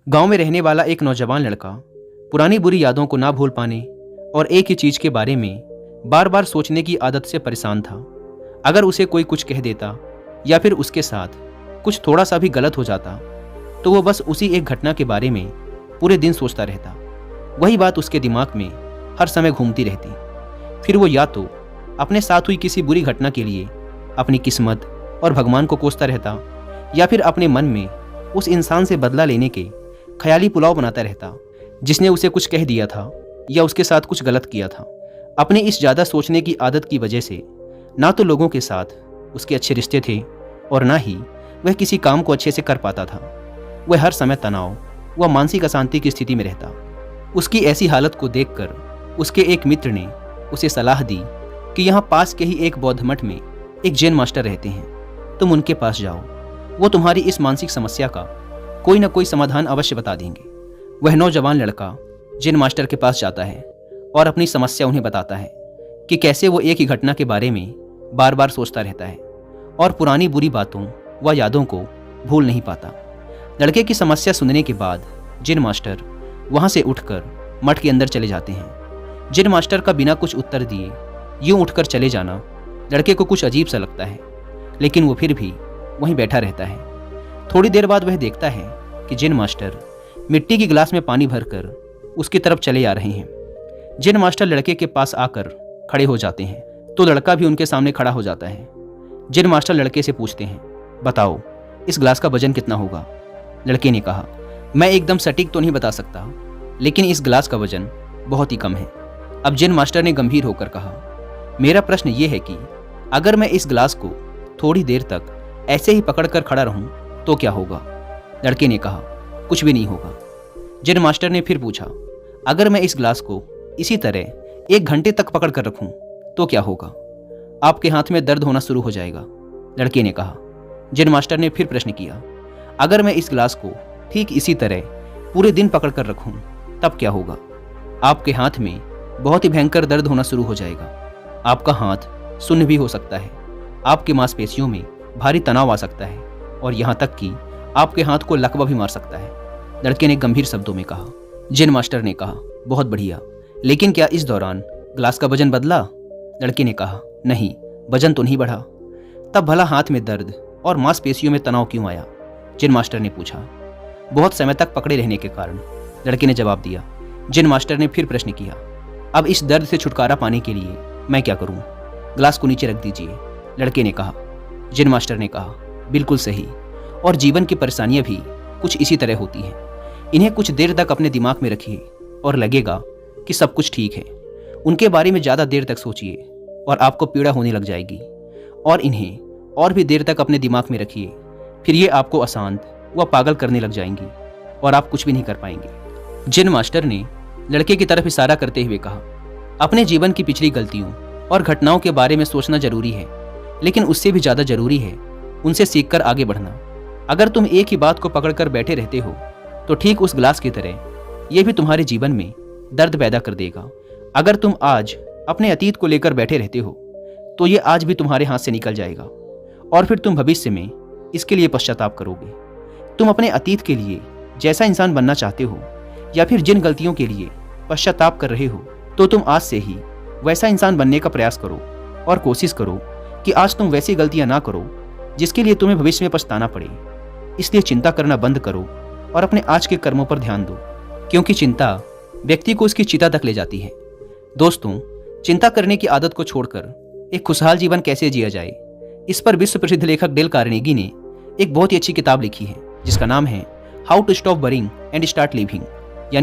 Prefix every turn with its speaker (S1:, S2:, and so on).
S1: गांव में रहने वाला एक नौजवान लड़का पुरानी बुरी यादों को ना भूल पाने और एक ही चीज के बारे में बार बार सोचने की आदत से परेशान था। अगर उसे कोई कुछ कह देता या फिर उसके साथ कुछ थोड़ा सा भी गलत हो जाता तो वो बस उसी एक घटना के बारे में पूरे दिन सोचता रहता। वही बात उसके दिमाग में हर समय घूमती रहती। फिर वो या तो अपने साथ हुई किसी बुरी घटना के लिए अपनी किस्मत और भगवान को कोसता रहता या फिर अपने मन में उस इंसान से बदला लेने के ख्याली पुलाव बनाता रहता जिसने उसे कुछ कह दिया था या उसके साथ कुछ गलत किया था। अपने इस ज़्यादा सोचने की आदत की वजह से ना तो लोगों के साथ उसके अच्छे रिश्ते थे और ना ही वह किसी काम को अच्छे से कर पाता था। वह हर समय तनाव व मानसिक अशांति की स्थिति में रहता। उसकी ऐसी हालत को देखकर उसके एक मित्र ने उसे सलाह दी कि यहाँ पास के ही एक बौद्ध मठ में एक जैन मास्टर रहते हैं, तुम उनके पास जाओ, वो तुम्हारी इस मानसिक समस्या का कोई ना कोई समाधान अवश्य बता देंगे। वह नौजवान लड़का जैन मास्टर के पास जाता है और अपनी समस्या उन्हें बताता है कि कैसे वो एक ही घटना के बारे में बार बार सोचता रहता है और पुरानी बुरी बातों व यादों को भूल नहीं पाता। लड़के की समस्या सुनने के बाद जैन मास्टर वहाँ से उठकर मठ के अंदर चले जाते हैं। जैन मास्टर का बिना कुछ उत्तर दिए यूं उठकर चले जाना लड़के को कुछ अजीब सा लगता है, लेकिन वो फिर भी वहीं बैठा रहता है। थोड़ी देर बाद वह देखता है कि जैन मास्टर मिट्टी की गिलास में पानी भरकर उसकी तरफ चले आ रहे हैं। जैन मास्टर लड़के के पास आकर खड़े हो जाते हैं तो लड़का भी उनके सामने खड़ा हो जाता है। जैन मास्टर लड़के से पूछते हैं, बताओ इस गिलास का वजन कितना होगा? लड़के ने कहा, मैं एकदम सटीक तो नहीं बता सकता, लेकिन इस गिलास का वजन बहुत ही कम है। अब जैन मास्टर ने गंभीर होकर कहा, मेरा प्रश्न ये है कि अगर मैं इस गिलास को थोड़ी देर तक ऐसे ही पकड़कर खड़ा रहूं तो क्या होगा? लड़के ने कहा, कुछ भी नहीं होगा। जैन मास्टर ने फिर पूछा, अगर मैं इस गिलास को इसी तरह 1 घंटे तक पकड़ कर रखूं तो क्या होगा? आपके हाथ में दर्द होना शुरू हो जाएगा। लड़के ने कहा। जैन मास्टर ने फिर प्रश्न किया, अगर मैं इस गिलास को ठीक इसी तरह पूरे दिन पकड़ कर रखूं तब क्या होगा? आपके हाथ में बहुत ही भयंकर दर्द होना शुरू हो जाएगा। आपका हाथ सुन्न भी हो सकता है, आपके मांसपेशियों में भारी तनाव आ सकता है और यहाँ तक कि आपके हाथ को लकवा भी मार सकता है। लड़के ने गंभीर शब्दों में कहा। जैन मास्टर ने कहा, बहुत बढ़िया, लेकिन क्या इस दौरान गिलास का वजन बदला? लड़के ने कहा, नहीं, वजन तो नहीं बढ़ा। तब भला हाथ में दर्द और मांसपेशियों में तनाव क्यों आया? जैन मास्टर ने पूछा। बहुत समय तक पकड़े रहने के कारण, लड़के ने जवाब दिया। जैन मास्टर ने फिर प्रश्न किया, अब इस दर्द से छुटकारा पाने के लिए मैं क्या करूं? गिलास को नीचे रख दीजिए। लड़के ने कहा। जैन मास्टर ने कहा, बिल्कुल सही, और जीवन की परेशानियां भी कुछ इसी तरह होती हैं। इन्हें कुछ देर तक अपने दिमाग में रखिए और लगेगा कि सब कुछ ठीक है। उनके बारे में ज़्यादा देर तक सोचिए और आपको पीड़ा होने लग जाएगी, और इन्हें और भी देर तक अपने दिमाग में रखिए, फिर ये आपको अशांत व पागल करने लग जाएंगी और आप कुछ भी नहीं कर पाएंगे। जैन मास्टर ने लड़के की तरफ इशारा करते हुए कहा, अपने जीवन की पिछली गलतियों और घटनाओं के बारे में सोचना जरूरी है, लेकिन उससे भी ज़्यादा जरूरी है उनसे सीखकर आगे बढ़ना। अगर तुम एक ही बात को पकड़कर बैठे रहते हो तो ठीक उस गिलास की तरह यह भी तुम्हारे जीवन में दर्द पैदा कर देगा। अगर तुम आज अपने अतीत को लेकर बैठे रहते हो तो ये आज भी तुम्हारे हाथ से निकल जाएगा और फिर तुम भविष्य में इसके लिए पश्चाताप करोगे। तुम अपने अतीत के लिए जैसा इंसान बनना चाहते हो या फिर जिन गलतियों के लिए पश्चाताप कर रहे हो, तो तुम आज से ही वैसा इंसान बनने का प्रयास करो और कोशिश करो कि आज तुम वैसी गलतियां ना करो जिसके लिए तुम्हें भविष्य में पछताना पड़े। इसलिए चिंता करना बंद करो और अपने आज के कर्मों पर ध्यान दो, क्योंकि चिंता व्यक्ति को उसकी चिता तक ले जाती है। दोस्तों, चिंता करने की आदत को छोड़कर एक खुशहाल जीवन कैसे जिया जाए, इस पर विश्व प्रसिद्ध लेखक डेल कार्नेगी ने एक बहुत ही अच्छी किताब लिखी है जिसका नाम है how to stop worrying and start living.